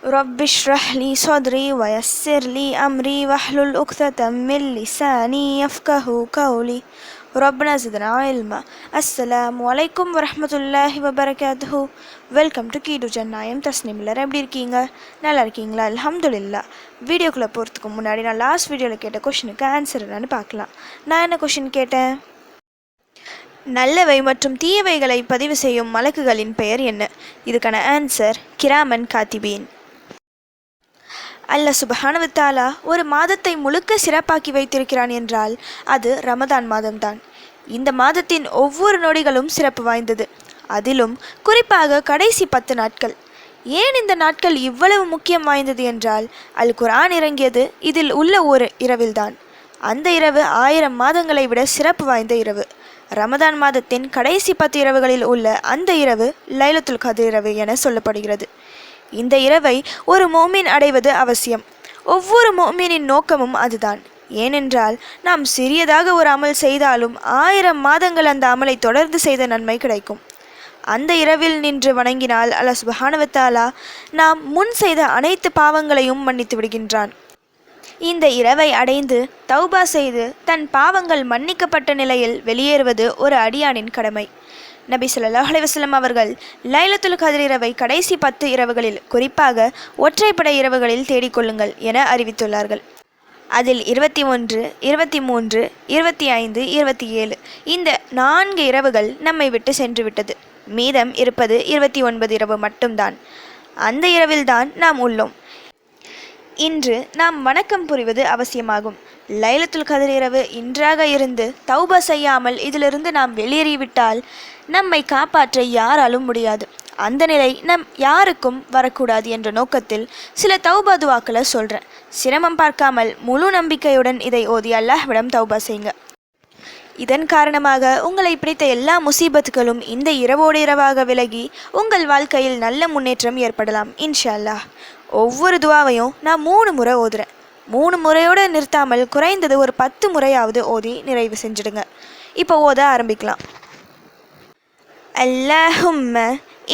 رب اشرح لي صدري ويسر لي أمري واحلل عقدة من لساني يفقه قولي ربنا زدنا علما. அஸ்ஸலாமு அலைக்கும் வரஹ்மத்துல்லாஹி வபரகாத்துஹு. வெல்கம் டு கீடு ஜன்னாயம் தஸ்னிமில்லர். எப்படி இருக்கீங்க? நல்லா இருக்கீங்களா? அல்ஹம்துலில்லாஹ். வீடியோக்குள்ளே போகிறதுக்கு முன்னாடி நான் லாஸ்ட் வீடியோவில் கேட்ட கொஷினுக்கு ஆன்சர் என்னன்னு பார்க்கலாம். நான் என்ன கொஷின் கேட்டேன்? நல்லவை மற்றும் தீயவைகளை பதிவு செய்யும் மலக்குகளின் பெயர் என்ன? இதுக்கான ஆன்சர் கிராமன் காத்திபீன். அல்லாஹ் சுப்ஹானஹு வ தஆலா ஒரு மாதத்தை முழுக்க சிறப்பாக்கி வைத்திருக்கிறான் என்றால் அது ரமதான் மாதம்தான். இந்த மாதத்தின் ஒவ்வொரு நொடிகளும் சிறப்பு வாய்ந்தது. அதிலும் குறிப்பாக கடைசி 10 நாட்கள். ஏன் இந்த நாட்கள் இவ்வளவு முக்கியம் வாய்ந்தது என்றால் அல் குர்ஆன் இறங்கியது இதில் உள்ள ஒரு இரவில்தான். அந்த இரவு 1000 மாதங்களை விட சிறப்பு வாய்ந்த இரவு. ரமதான் மாதத்தின் கடைசி 10 இரவுகளில் உள்ள அந்த இரவு லைலத்துல் கத்ர் இரவு என சொல்லப்படுகிறது. இந்த இரவை ஒரு மோமின் அடைவது அவசியம். ஒவ்வொரு மோமினின் நோக்கமும் அதுதான். ஏனென்றால் நாம் சிறியதாக ஒரு அமல் செய்தாலும் 1000 மாதங்கள் அந்த அமலை தொடர்ந்து செய்த நன்மை கிடைக்கும். அந்த இரவில் நின்று வணங்கினால் அல்லாஹ் சுப்ஹானஹு வ தஆலா நாம் முன் செய்த அனைத்து பாவங்களையும் மன்னித்து விடுகின்றான். இந்த இரவை அடைந்து தௌபா செய்து தன் பாவங்கள் மன்னிக்கப்பட்ட நிலையில் வெளியேறுவது ஒரு அடியானின் கடமை. நபி ஸல்லல்லாஹு அலைஹி வஸல்லம் அவர்கள் லைலத்துல் கத்ர் இரவை கடைசி 10 இரவுகளில், குறிப்பாக ஒற்றைப்படை இரவுகளில் தேடிக்கொள்ளுங்கள் என அறிவித்துள்ளார்கள். அதில் 21, 23, 25, 27 இந்த 4 இரவுகள் நம்மை விட்டு சென்று விட்டது. மீதம் இருப்பது 29 இரவு மட்டும்தான். அந்த இரவில்தான் நாம் உள்ளோம். இன்று நாம் வணக்கம் புரிவது அவசியமாகும். லைலத்துல் கத்ர் இரவு இன்றாக இருந்து தௌபா செய்யாமல் இதிலிருந்து நாம் வெளியேறிவிட்டால் நம்மை காப்பாற்ற யாராலும் முடியாது. அந்த நிலை நம் யாருக்கும் வரக்கூடாது என்ற நோக்கத்தில் சில தௌபா துவாக்களை சொல்கிறேன். சிரமம் பார்க்காமல் முழு நம்பிக்கையுடன் இதை ஓதி அல்லாஹ்விடம் தௌபா செய்யுங்க. இதன் காரணமாக உங்களை பிடித்த எல்லா முசீபத்துகளும் இந்த இரவோடு இரவாக விலகி உங்கள் வாழ்க்கையில் நல்ல முன்னேற்றம் ஏற்படலாம் இன்ஷா அல்லாஹ். ஒவ்வொரு துவாவையும் நான் 3 முறை ஓதுறேன். 3 முறையோடு நிறுத்தாமல் குறைந்தது ஒரு 10 முறையாவது ஓதி நிறைவு செஞ்சிடுங்க. இப்போ ஓத ஆரம்பிக்கலாம். அல்லாஹும்ம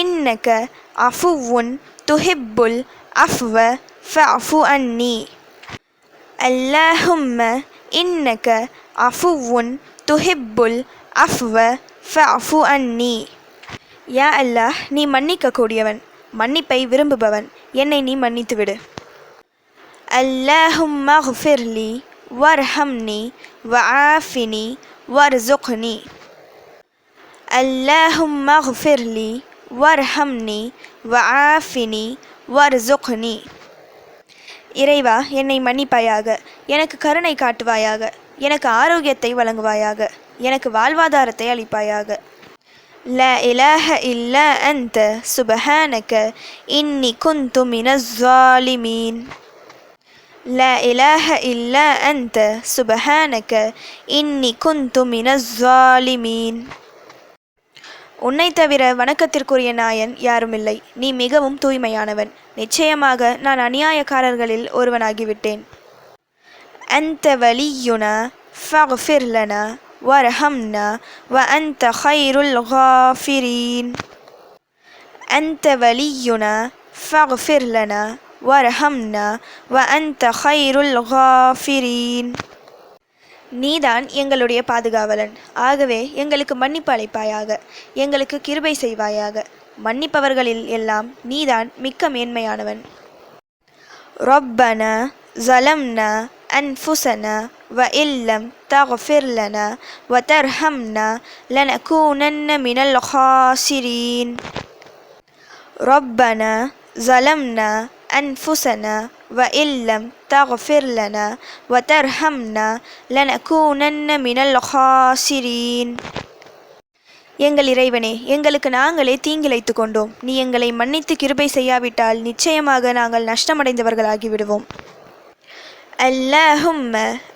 இன்னக அஃபுவுன் துஹிப்புல் அஃப்வ ஃபஅஃபு அன்னி. அல்லாஹும்ம இன்னக அஃபுவுன் துஹிப்புல் அஃப்வ ஃபஅஃபு அன்னி. யா அல்லாஹ், நீ மன்னிக்க கூடியவன், மன்னிப்பை விரும்புபவன், என்னை நீ மன்னித்து விடு. அல்லாஹும்ம ஃபிர்லி வர்ஹம்னி வஆஃபினி வர்ஸுக்னி. அல்லாஹும்ம ஃபிர்லி வர்ஹம்னி வஆஃபினி வர்ஸுக்னி. இறைவா, என்னை மன்னிப்பாயாக, எனக்கு கருணை காட்டுவாயாக, எனக்கு ஆரோக்கியத்தை வழங்குவாயாக, எனக்கு வாழ்வாதாரத்தை அளிப்பாயாக. லா இலாஹ இல்லா அன்த சுப்ஹானக இன்னி குன்து மினஸ் ஸாலிமீன். லா இலாஹ இல்லா அன்த சுப்ஹானக இன்னி குன்து மினஸ் ஸாலிமீன். உன்னை தவிர வணக்கத்திற்குரிய நாயன் யாருமில்லை. நீ மிகவும் தூய்மையானவன். நிச்சயமாக நான் அநியாயக்காரர்களில் ஒருவனாகிவிட்டேன். அன்த வலியுனா ஃபக்ஃபிர் லனா வர்ஹம்னா வ அன்த கைருல் காஃபிரீன். அன்த வலியுனா ஃபக்ஃபிர் லனா வர்ஹம்னா வ அன்த கைருல் காஃபிரீன். நீதான் எங்களுடைய பாதுகாவலன். ஆகவே எங்களுக்கு மன்னிப்பு அளிப்பாயாக, எங்களுக்கு கிருபை செய்வாயாக. மன்னிப்பவர்களில் எல்லாம் நீதான் மிக்க மேன்மையானவன். ரப்பனா ஸலம்னா அன்ஃபுஸனா வ இல்லம் தக்ஃபிர் லனா வ தர்ஹம்னா லனகூனன்ன மினல் காஸிரீன். ரப்பனா ஸலம்னா அன்ஃபுஸனா வ இல்லம் தக்ஃபிர் லனா வ தர்ஹம்னா லனகூனன்ன மினல் காஸிரீன். எங்கள் இறைவனே, எங்களுக்கு நாங்களே தீங்கிழைத்து கொண்டோம். நீ எங்களை மன்னித்து கிருபை செய்யாவிட்டால் நிச்சயமாக நாங்கள் நஷ்டமடைந்தவர்களாகி விடுவோம். அல்லாஹும்ம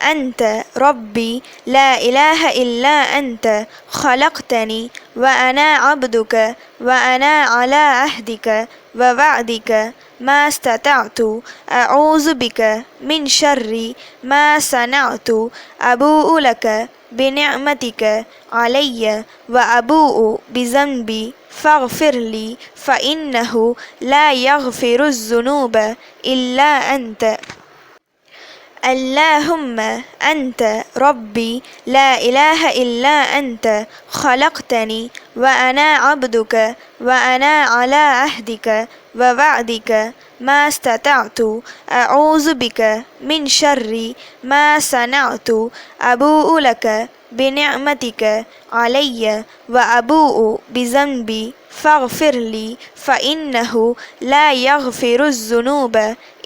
அன்த ரப்பி லா இலாஹ இல்லா அன்த خلقتني وأنا عبدك وأنا على عهدك ووعدك ما استطعت أعوذ بك من شر ما صنعت أبوء لك بنعمتك علي وأبوء بذنبي فاغفر لي فإنه لا يغفر الذنوب إلا أنت. اللهم أنت ربي لا إله إلا أنت خلقتني وأنا عبدك وأنا على عهدك ووعدك ما استطعت أعوذ بك من شر ما صنعت أبوء لك بنعمتك علي وأبوء بذنبي فاغفر لي فإنه لا يغفر الذنوب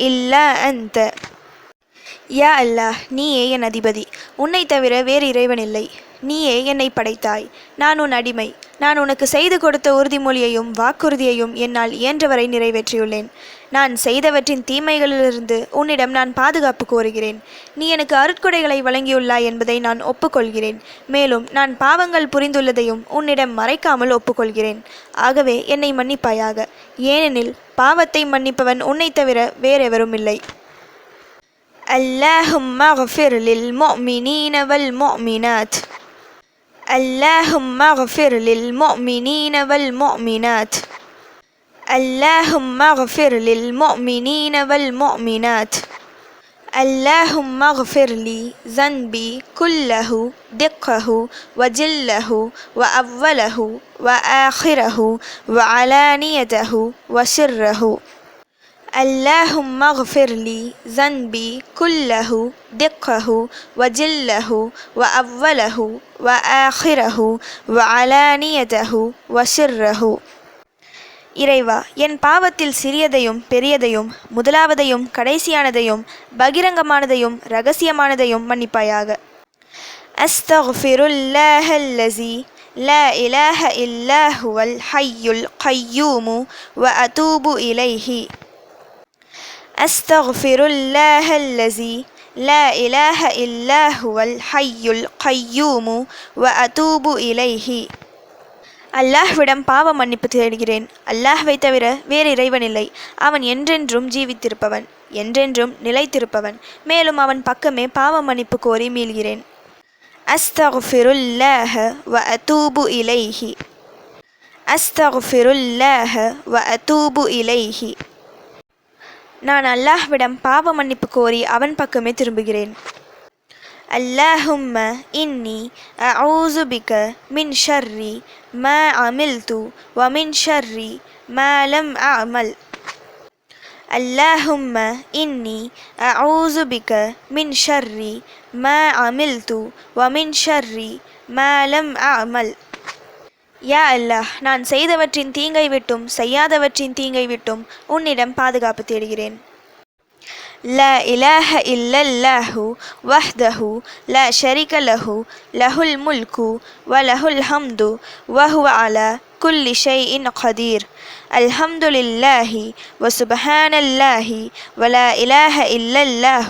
إلا أنت. யா அல்லாஹ், நீயே என் அதிபதி, உன்னை தவிர வேறு இறைவன் இல்லை. நீயே என்னை படைத்தாய், நான் உன் அடிமை. நான் உனக்கு செய்து கொடுத்த உறுதிமொழியையும் வாக்குறுதியையும் என்னால் இயன்றவரை நிறைவேற்றியுள்ளேன். நான் செய்தவற்றின் தீமைகளிலிருந்து உன்னிடம் நான் பாதுகாப்பு கோருகிறேன். நீ எனக்கு அருட்கொடைகளை வழங்கியுள்ளாய் என்பதை நான் ஒப்புக்கொள்கிறேன். மேலும் நான் பாவங்கள் புரிந்துள்ளதையும் உன்னிடம் மறைக்காமல் ஒப்புக்கொள்கிறேன். ஆகவே என்னை மன்னிப்பாயாக, ஏனெனில் பாவத்தை மன்னிப்பவன் உன்னை தவிர வேறெவரும் இல்லை. اللهم اغفر للمؤمنين والمؤمنات. اللهم اغفر للمؤمنين والمؤمنات. اللهم اغفر للمؤمنين والمؤمنات. اللهم اغفر لي ذنبي كله دقه وجله وأوله وآخره وعلانيته وسره. اللهم اغفر لي ذنبي كله دقه وجله وأوله وآخره وعلانيته وسره. இறைவா, என் பாவத்தில் சிறியதையும் பெரியதையும் முதலாவதையும் கடைசியானதையும் பகிரங்கமானதையும் இரகசியமானதையும் மன்னிப்பாயாக. அஸ்தக்ஃபிருல்லாஹல்லஸீ லா இலாஹ இல்லா ஹுவல் ஹய்யுல் கய்யூம் வ அதூபு இலைஹி. அஸ்தக்ஃபிருல்லாஹல்லஸீ லா இலாஹ இல்லா ஹுவல் ஹய்யுல் கய்யூம் வ அதூபு இலைஹி. அல்லாஹ்விடம் பாவ மன்னிப்பு தேடுகிறேன். அல்லாஹ்வை தவிர வேறு இறைவன் இல்லை. அவன் என்றென்றும் ஜீவித்திருப்பவன், என்றென்றும் நிலைத்திருப்பவன். மேலும் அவன் பக்கமே பாவ மன்னிப்பு கோரி மீள்கிறேன். அஸ்தக்ஃபிருல்லாஹ வ அதூபு இலைஹி. அஸ்தக்ஃபிருல்லாஹ வ அதூபு இலைஹி. நான் அல்லாஹ்விடம் பாவ மன்னிப்பு கோரி அவன் பக்கமே திரும்புகிறேன். اللهم إني أعوذ بك من شر ما عملت ومن شر ما لم أعمل. اللهم إني أعوذ بك من شر ما عملت ومن شر ما لم أعمل. யா அல்லாஹ், நான் செய்தவற்றின் தீங்கை விட்டும் செய்யாதவற்றின் தீங்கை விட்டும் உன்னிடம் பாதுகாப்பு தேடுகிறேன். لا إله إلا الله وحده لا شريك له له الملك وله الحمد وهو على كل شيء قدير. الحمد لله وسبحان الله ولا إله إلا الله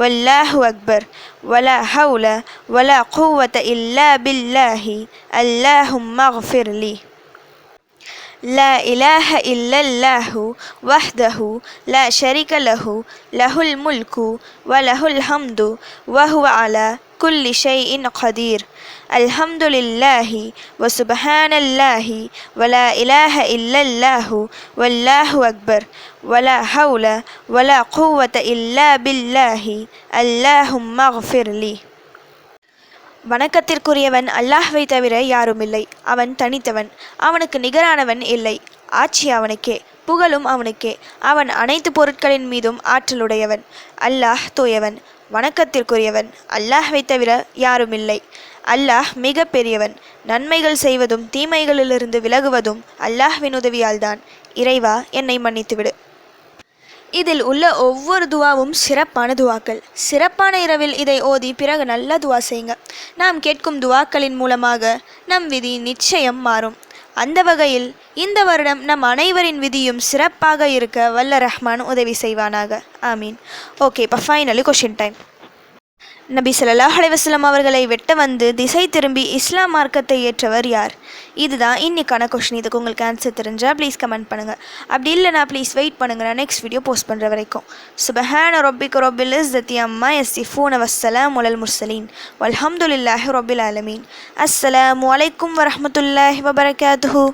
والله أكبر ولا حول ولا قوة إلا بالله. اللهم اغفر لي. لا إله إلا الله وحده لا شريك له له الملك وله الحمد وهو على كل شيء قدير. الحمد لله وسبحان الله ولا إله إلا الله والله أكبر ولا حول ولا قوة إلا بالله. اللهم اغفر لي. வணக்கத்திற்குரியவன் அல்லாஹ்வை தவிர யாருமில்லை. அவன் தனித்தவன், அவனுக்கு நிகரானவன் இல்லை. ஆட்சி அவனுக்கே, புகழும் அவனுக்கே. அவன் அனைத்து பொருட்களின் மீதும் ஆற்றலுடையவன். அல்லாஹ் தூயவன், வணக்கத்திற்குரியவன். அல்லாஹ்வை தவிர யாருமில்லை. அல்லாஹ் மிக பெரியவன். நன்மைகள் செய்வதும் தீமைகளிலிருந்து விலகுவதும் அல்லாஹ்வின் உதவியால்தான். இறைவா, என்னை மன்னித்துவிடு. இதில் உள்ள ஒவ்வொரு துவாவும் சிறப்பான துவாக்கள். சிறப்பான இரவில் இதை ஓதி பிறகு நல்ல துவா செய்யுங்க. நாம் கேட்கும் துவாக்களின் மூலமாக நம் விதி நிச்சயம் மாறும். அந்த வகையில் இந்த வருடம் நம் அனைவரின் விதியும் சிறப்பாக இருக்க வல்ல ரஹ்மான் உதவி செய்வானாக. ஆமீன். ஓகே, இப்போ ஃபைனலி கொஷின் டைம். நபி ஸல்லல்லாஹு அலைஹி வஸல்லம் அவர்களை வெட்ட வந்து திசை திரும்பி இஸ்லாம் மார்க்கத்தை ஏற்றவர் யார்? இதுதான் இன்னைக்கான கொஷின். இதுக்கு உங்களுக்கு ஆன்சர் தெரிஞ்சால் ப்ளீஸ் கமெண்ட் பண்ணுங்கள். அப்படி இல்லைனா ப்ளீஸ் வெயிட் பண்ணுங்கள், நான் நெக்ஸ்ட் வீடியோ போஸ்ட் பண்ணுற வரைக்கும். சுப்ஹான ரப்பிக ரப்பில் இஸ்ஸத்தி அம்மா யசிஃபூன வஸ்ஸலாமு அலல் முர்ஸலீன் வல்ஹம்துலில்லாஹி ரப்பில் ஆலமீன். அஸ்ஸலாமு அலைக்கும் வரஹ்மத்துல்லாஹி வபரகாத்துஹு.